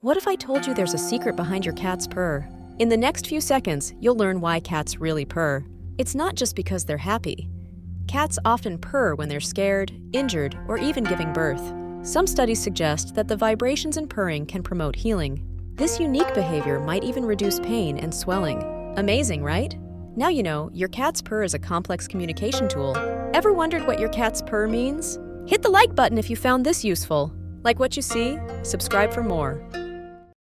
What if I told you there's a secret behind your cat's purr? In the next few seconds, you'll learn why cats really purr. It's not just because they're happy. Cats often purr when they're scared, injured, or even giving birth. Some studies suggest that the vibrations in purring can promote healing. This unique behavior might even reduce pain and swelling. Amazing, right? Now you know, your cat's purr is a complex communication tool. Ever wondered what your cat's purr means? Hit the like button if you found this useful. Like what you see? Subscribe for more.